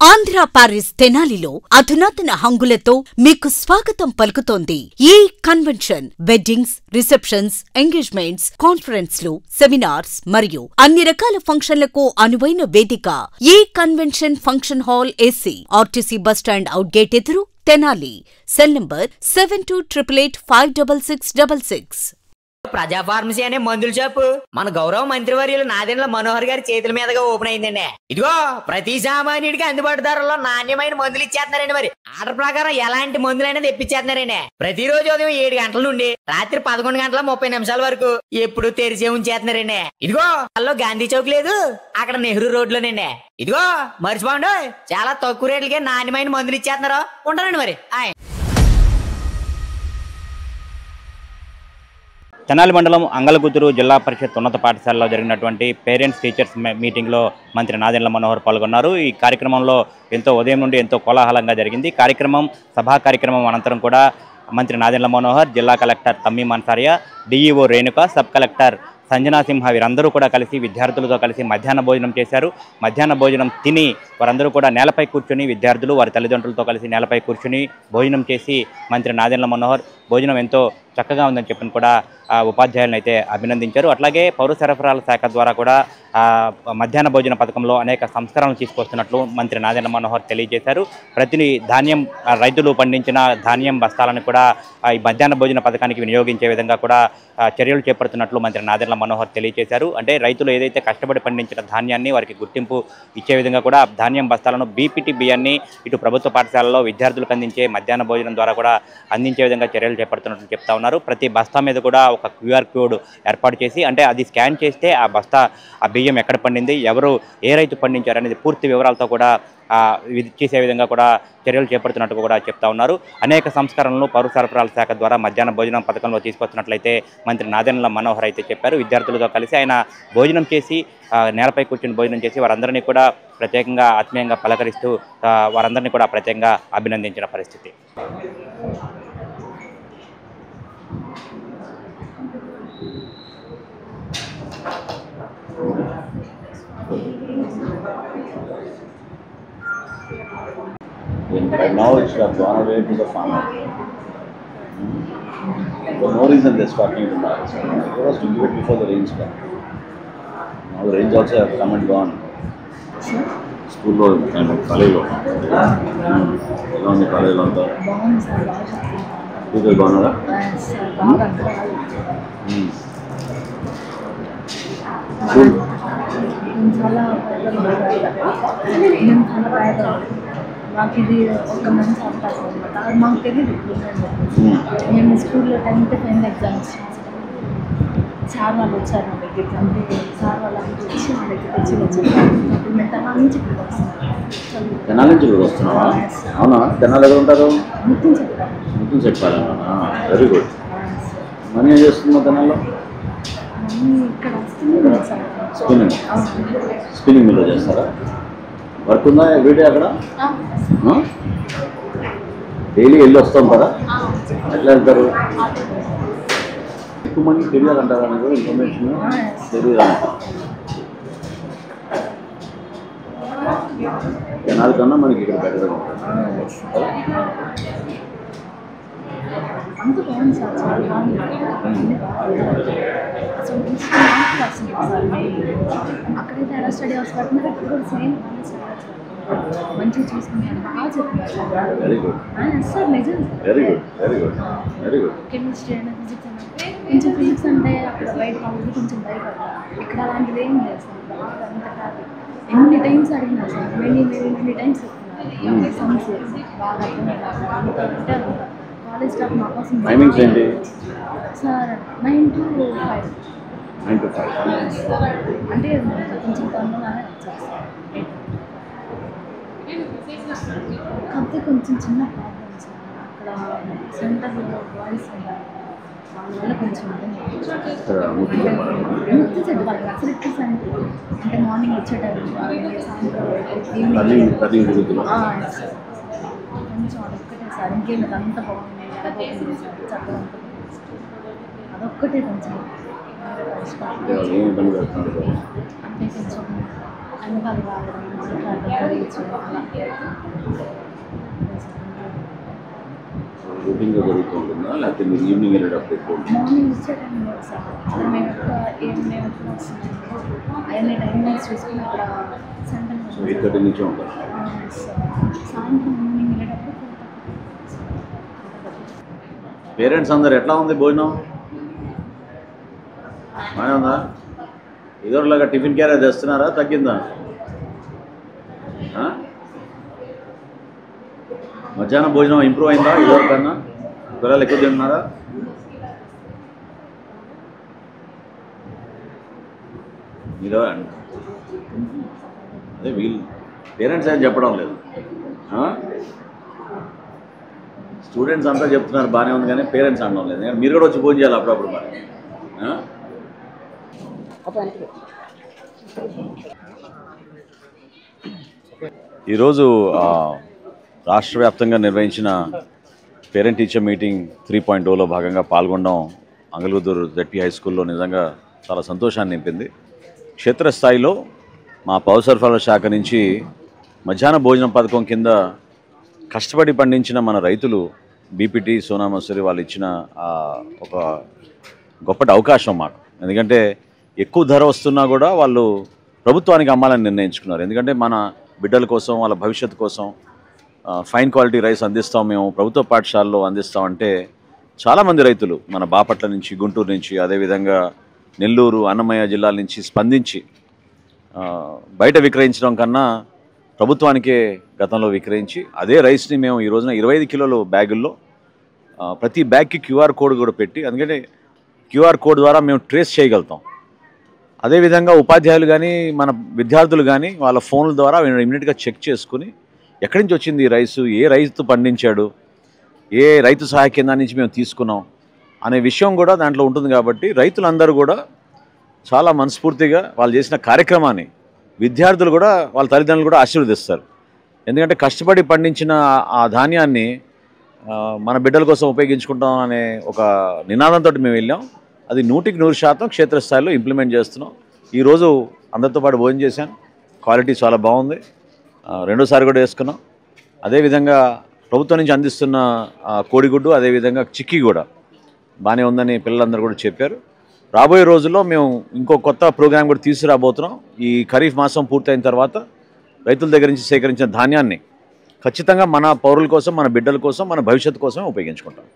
Andhra Paris తెనాలిలో అధునాతన హంగులతో మీకు స్వాగతం పలుకుతోంది. ఈ కన్వెన్షన్ వెడ్డింగ్స్, రిసెప్షన్స్, ఎంగేజ్మెంట్స్, కాన్ఫరెన్స్లు, సెమినార్స్ మరియు అన్ని రకాల ఫంక్షన్లకు అనువైన వేదిక. ఈ convention function hall AC, RTC bus stand out gate ఎదురు, తెనాలి. Cell number 7288566666. ప్రజా ఫార్మసీ అనే మందుల షాపు మన గౌరవ మంత్రివర్యులు నాదెండ్ల మనోహర్ గారి చేతుల మీదుగా ఓపెన్ అయిందండి. ఇదిగో ప్రతి సామాన్యుడికి అందుబాటు ధరలో నాణ్యమైన మందులు ఇచ్చేస్తున్నారండి. మరి ఆర్డర్ ప్రకారం ఎలాంటి మందులైనా తెప్పించేస్తున్నారండి. ప్రతిరోజు ఉదయం 7 గంటల నుండి రాత్రి 11:30 వరకు ఎప్పుడు తెరిచే ఉంచేస్తున్నారండి. ఇదిగో అల్లో గాంధీ చౌక్ లేదు, అక్కడ నెహ్రూ రోడ్ లోనండి. ఇదిగో మర్చిపోండి, చాలా తక్కువ రేట్లకే నాణ్యమైన మందులు ఇచ్చేస్తున్నారు. ఉంటారండి మరి. తెనాలి మండలం అంగలగుతురు జిల్లా పరిషత్ ఉన్నత పాఠశాలలో జరిగినటువంటి పేరెంట్స్ టీచర్స్ మీటింగ్లో మంత్రి నాదెండ్ల మనోహర్ పాల్గొన్నారు. ఈ కార్యక్రమంలో ఉదయం నుండి ఎంతో కోలాహలంగా జరిగింది. సభా కార్యక్రమం అనంతరం కూడా మంత్రి నాదెండ్ల మనోహర్, జిల్లా collector Thameem Ansariya, DEO Renuka, sub collector Sanjana Simha వీరందరూ కూడా కలిసి విద్యార్థులతో కలిసి మధ్యాహ్న భోజనం చేశారు. మధ్యాహ్న భోజనం తిని వారందరూ కూడా నేలపై కూర్చొని, విద్యార్థులు వారి తల్లిదండ్రులతో కలిసి నేలపై కూర్చొని భోజనం చేసి మంత్రి నాదెండ్ల మనోహర్ భోజనం ఎంతో చక్కగా ఉందని చెప్పి కూడా ఉపాధ్యాయులను అయితే అభినందించారు. అట్లాగే పౌర సరఫరాల శాఖ ద్వారా కూడా మధ్యాహ్న భోజన పథకంలో అనేక సంస్కరణలు తీసుకొస్తున్నట్లు మంత్రి నాదెండ్ల మనోహర్ తెలియజేశారు. ప్రతి ధాన్యం రైతులు పండించిన ధాన్యం బస్తాలను కూడా ఈ మధ్యాహ్న భోజన పథకానికి వినియోగించే విధంగా కూడా చర్యలు చేపడుతున్నట్లు మంత్రి నాదెండ్ల మనోహర్ తెలియజేశారు. అంటే రైతులు ఏదైతే కష్టపడి పండించిన ధాన్యాన్ని వారికి గుర్తింపు ఇచ్చే విధంగా కూడా ధాన్యం బస్తాలను బీపీటీ బియ్యాన్ని ఇటు ప్రభుత్వ పాఠశాలలో విద్యార్థులకు అందించే మధ్యాహ్న భోజనం ద్వారా కూడా అందించే విధంగా చర్యలు చేపడుతున్నట్లు చెప్తా ఉన్నారు. ప్రతి బస్తా మీద కూడా ఒక క్యూఆర్ కోడ్ ఏర్పాటు చేసి, అంటే అది స్కాన్ చేస్తే ఆ బియ్యం ఎక్కడ పండింది, ఎవరు ఏ రైతు పండించారు అనేది పూర్తి వివరాలతో కూడా చేసే విధంగా కూడా చర్యలు చేపడుతున్నట్టు కూడా చెప్తా ఉన్నారు. అనేక సంస్కరణలు పౌర సరఫరాల శాఖ ద్వారా మధ్యాహ్న భోజనం పథకంలో తీసుకొస్తున్నట్లయితే మంత్రి నాదెండ్ల మనోహర్ అయితే చెప్పారు. విద్యార్థులతో కలిసి ఆయన భోజనం చేసి నేలపై కూర్చొని భోజనం చేసి వారందరినీ కూడా ప్రత్యేకంగా ఆత్మీయంగా పలకరిస్తూ వారందరినీ కూడా ప్రత్యేకంగా అభినందించిన పరిస్థితి. Right now it should have gone away to the farmer. For no reason they're stocking it in the harvest. It was to give it before the rains come. Now the rains also have come and gone. School lo kind of college lo. Ela undi college lo anta. People బాగున్నారా? చాలా మాకు ఇది ఒక మంచి అవకాశం అనమాట. అది మాకు తెలియదు. మేము స్కూల్లో 10th ఫైనల్ ఎగ్జామ్స్ సార్ వాళ్ళు వచ్చారు మా దగ్గరికి. అంటే సార్ వాళ్ళందరూ వచ్చి మా దగ్గరికి వచ్చారు. మేము తెనాలి నుంచి ఇక్కడికి వస్తున్నాం. తెనాలి నుంచి ఇక్కడికి వస్తున్నావా? అవునా? తెనాలి ఎక్కడ ఉంటారు? ముత్యం చెప్పారా? Very good. మనీ ఏం చేస్తున్నావు తెనాల్లో? ఇక్కడ వస్తుంది సార్. స్పిన్నింగ్ మిల్లో చేస్తారా? వర్క్ ఉందా ఎవ్రీడే అక్కడ? డైలీ వెళ్ళి వస్తాం కదా? ఎట్లా వెళ్తారు? ఎక్కువ మందికి తెలియాలంటారా? మీకు ఇన్ఫర్మేషన్ తెలియదా? జనాల కన్నా మనకి ఇక్కడ బెటర్ అంత బాగుంది సార్. చాలా బాగుంది. అసలు అక్కడైతే ఎలా స్టడీ అవర్స్ పడుతున్నారు, ఇక్కడ కూడా సేమ్ మంచిగా చూసుకున్నాను. బాగా చెప్తున్నారు సార్. Very good sir. నిజం very good very good very good. Chemistry అయినా ఫిజిక్స్ అయినా కొంచెం ఫిజిక్స్ అంటే అక్కడ బయట కావాలి, కొంచెం భయపడతారు. ఇక్కడ అలాంటిది ఏం లేదు సార్. బాగా అంత కాదు. ఎన్ని టైమ్స్ అడిగినా సార్, మెనీ టైమ్స్ చెప్తున్నారు. సమ్స్ బాగా అర్థమయ్యేలాగా అంటే కాలేజ్ స్టాఫ్ మా కోసం. టైమింగ్స్ ఏంటి సార్? 9 to 5. 9 to 5 అంటే కొంచెం తొందరగానే వచ్చారు సార్. కాకపోతే కొంచెం చిన్న ప్రాబ్లమ్ సార్. అక్కడ సెంటర్లో బాయ్స్ ఉంటారు, వాళ్ళ వల్ల కొంచెం ముక్తి చెట్టు వాళ్ళకి అసలు సెంటర్ అంటే మార్నింగ్ వచ్చే టైం సాయంత్రం ఈవినింగ్ కొంచెం అదొక్కటే సార్. ఇంకేం అంత బాగుంది, ఎలాగోతుంది సార్, చక్కగా ఉంటుంది. అదొక్కటే కొంచెం ఏం ఇబ్బంది పెడుతున్నారు? అంటే కొంచెం వెనకాల రూటీన్గా జరుగుతూ ఉంటుందా లేకపోతే మీరు ఈవినింగ్ వెళ్ళేటప్పుడు ఎక్కువ మార్నింగ్ ఇచ్చే టైం లేదు సార్. అక్కడ మేము మేము ఎప్పుడు వస్తున్నాము అవన్నీ టైం వేస్ట్ చూసుకుని అక్కడ సెంటర్ 8:30 నుంచి ఉంటారు. సాయంత్రం ఈవినింగ్ వెళ్ళేటప్పుడు పేరెంట్స్ అందరు ఎట్లా ఉంది భోజనం బాగానే ఉందా? ఇదివరలాగా టిఫిన్ క్యారేజ్ తెస్తున్నారా తగ్గిందా? మధ్యాహ్నం భోజనం ఇంప్రూవ్ అయిందా ఇదివరకన్నా? పిల్లలు ఎక్కువ తింటున్నారా? మీరు అదే వీళ్ళు పేరెంట్స్ ఏం చెప్పడం లేదు, స్టూడెంట్స్ అంతా చెప్తున్నారు బాగానే ఉంది కానీ పేరెంట్స్ అనడం లేదు. మీరు కూడా వచ్చి భోజనం చేయాలి అప్పుడప్పుడు మరి. ఈరోజు రాష్ట్ర వ్యాప్తంగా నిర్వహించిన పేరెంట్ టీచర్ మీటింగ్ 3.0లో భాగంగా పాల్గొనడం అంగల్గుద్దూరు జెడ్పీ హై స్కూల్లో నిజంగా చాలా సంతోషాన్ని నింపింది. క్షేత్రస్థాయిలో మా పౌర సరఫరాల శాఖ నుంచి మధ్యాహ్న భోజనం పథకం కింద కష్టపడి పండించిన మన రైతులు బీపీటీ సోనా మసూరి వాళ్ళు ఇచ్చిన ఒక గొప్పటి అవకాశం మాకు. ఎందుకంటే ఎక్కువ ధర వస్తున్నా కూడా వాళ్ళు ప్రభుత్వానికి అమ్మాలని నిర్ణయించుకున్నారు. ఎందుకంటే మన బిడ్డల కోసం వాళ్ళ భవిష్యత్తు కోసం ఫైన్ క్వాలిటీ రైస్ అందిస్తాం, మేము ప్రభుత్వ పాఠశాలలో అందిస్తామంటే చాలామంది రైతులు మన బాపట్ల నుంచి, గుంటూరు నుంచి, అదేవిధంగా నెల్లూరు, అన్నమయ్య జిల్లాల నుంచి స్పందించి బయట విక్రయించడం కన్నా ప్రభుత్వానికే గతంలో విక్రయించి అదే రైస్ని మేము ఈ రోజున 25 కిలోల బ్యాగుల్లో ప్రతి బ్యాగ్కి క్యూఆర్ కోడ్ కూడా పెట్టి, ఎందుకంటే క్యూఆర్ కోడ్ ద్వారా మేము ట్రేస్ చేయగలుగుతాం. అదేవిధంగా ఉపాధ్యాయులు కానీ మన విద్యార్థులు కానీ వాళ్ళ ఫోన్ల ద్వారా ఇమీడియట్గా చెక్ చేసుకుని ఎక్కడి నుంచి వచ్చింది ఈ రైసు, ఏ రైతు పండించాడు, ఏ రైతు సహాయ కేంద్రం నుంచి మేము తీసుకున్నాం అనే విషయం కూడా దాంట్లో ఉంటుంది. కాబట్టి రైతులందరూ కూడా చాలా మనస్ఫూర్తిగా వాళ్ళు చేసిన కార్యక్రమాన్ని విద్యార్థులు కూడా వాళ్ళ తల్లిదండ్రులు కూడా ఆశీర్వదిస్తారు. ఎందుకంటే కష్టపడి పండించిన ఆ ధాన్యాన్ని మన బిడ్డల కోసం ఉపయోగించుకుంటాం అనే ఒక నినాదంతో మేము వెళ్ళాం. అది 100% క్షేత్రస్థాయిలో ఇంప్లిమెంట్ చేస్తున్నాం. ఈరోజు అందరితో పాటు భోజనం చేశాను, క్వాలిటీ చాలా బాగుంది, రెండోసారి కూడా వేసుకున్నాం. అదేవిధంగా ప్రభుత్వం నుంచి అందిస్తున్న కోడిగుడ్డు, అదేవిధంగా చిక్కీ కూడా బాగానే ఉందని పిల్లలందరూ కూడా చెప్పారు. రాబోయే రోజుల్లో మేము ఇంకో కొత్త ప్రోగ్రాం కూడా తీసుకురాబోతున్నాం. ఈ ఖరీఫ్ మాసం పూర్తయిన తర్వాత రైతుల దగ్గర నుంచి సేకరించిన ధాన్యాన్ని ఖచ్చితంగా మన పౌరుల కోసం, మన బిడ్డల కోసం, మన భవిష్యత్తు కోసమే ఉపయోగించుకుంటాం.